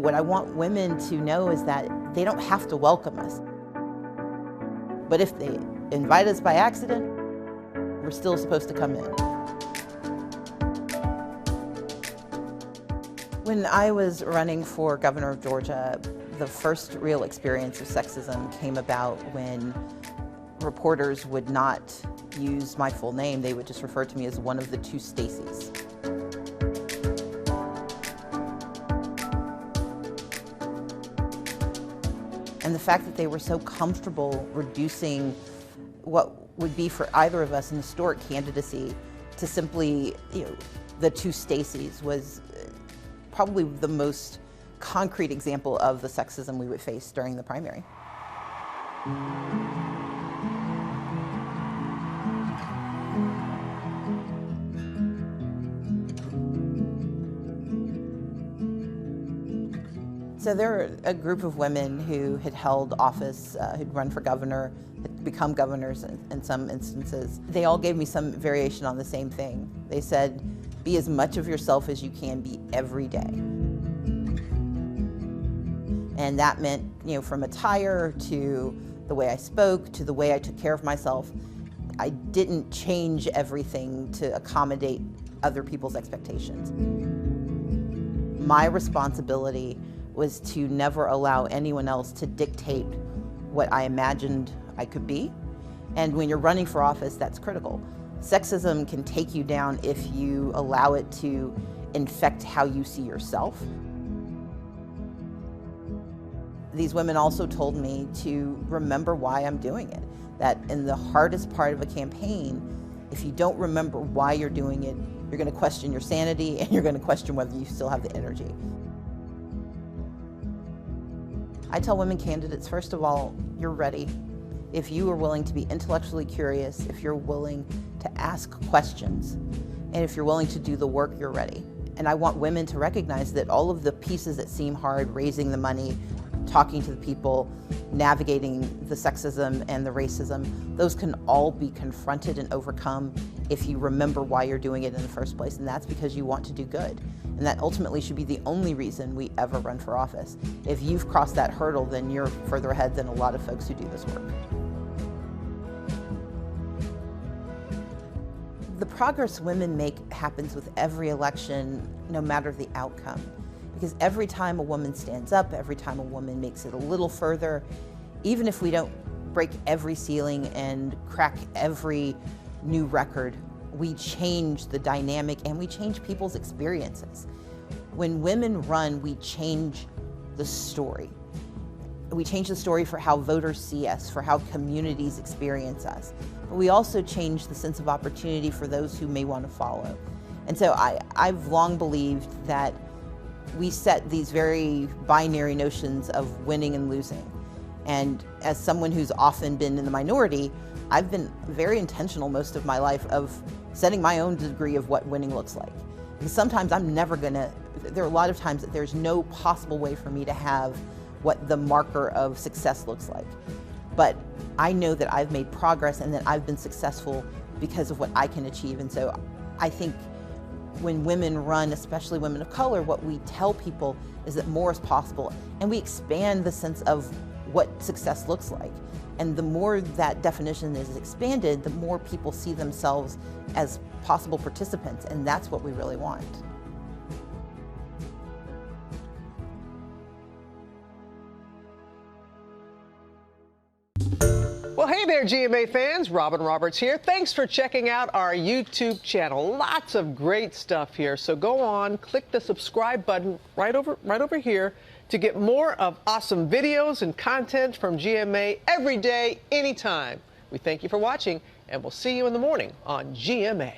What I want women to know is that they don't have to welcome us. But if they invite us by accident, we're still supposed to come in. When I was running for governor of Georgia, the first real experience of sexism came about when reporters would not use my full name. They would just refer to me as one of the two Staceys. And the fact that they were so comfortable reducing what would be for either of us an historic candidacy to simply, the two Staceys was probably the most concrete example of the sexism we would face during the primary. So there were a group of women who had held office, who'd run for governor, had become governors in some instances. They all gave me some variation on the same thing. They said, be as much of yourself as you can be every day. And that meant, from attire to the way I spoke, to the way I took care of myself. I didn't change everything to accommodate other people's expectations. My responsibility was to never allow anyone else to dictate what I imagined I could be. And when you're running for office, that's critical. Sexism can take you down if you allow it to infect how you see yourself. These women also told me to remember why I'm doing it. That in the hardest part of a campaign, if you don't remember why you're doing it, you're gonna question your sanity and you're gonna question whether you still have the energy. I tell women candidates, first of all, you're ready. If you are willing to be intellectually curious, if you're willing to ask questions, and if you're willing to do the work, you're ready. And I want women to recognize that all of the pieces that seem hard, raising the money, talking to the people, navigating the sexism and the racism, those can all be confronted and overcome if you remember why you're doing it in the first place, and that's because you want to do good. And that ultimately should be the only reason we ever run for office. If you've crossed that hurdle, then you're further ahead than a lot of folks who do this work. The progress women make happens with every election, no matter the outcome. Because every time a woman stands up, every time a woman makes it a little further, even if we don't break every ceiling and crack every new record, we change the dynamic and we change people's experiences. When women run, we change the story. We change the story for how voters see us, for how communities experience us. But we also change the sense of opportunity for those who may want to follow. And so I've long believed that we set these very binary notions of winning and losing. And as someone who's often been in the minority, I've been very intentional most of my life of setting my own degree of what winning looks like. Because sometimes there are a lot of times that there's no possible way for me to have what the marker of success looks like. But I know that I've made progress and that I've been successful because of what I can achieve. And so I think when women run, especially women of color, what we tell people is that more is possible, and we expand the sense of what success looks like. And the more that definition is expanded, the more people see themselves as possible participants, and that's what we really want. Well, hey there, GMA fans. Robin Roberts here. Thanks for checking out our YouTube channel. Lots of great stuff here. So go on, click the subscribe button right over here to get more of awesome videos and content from GMA every day, anytime. We thank you for watching, and we'll see you in the morning on GMA.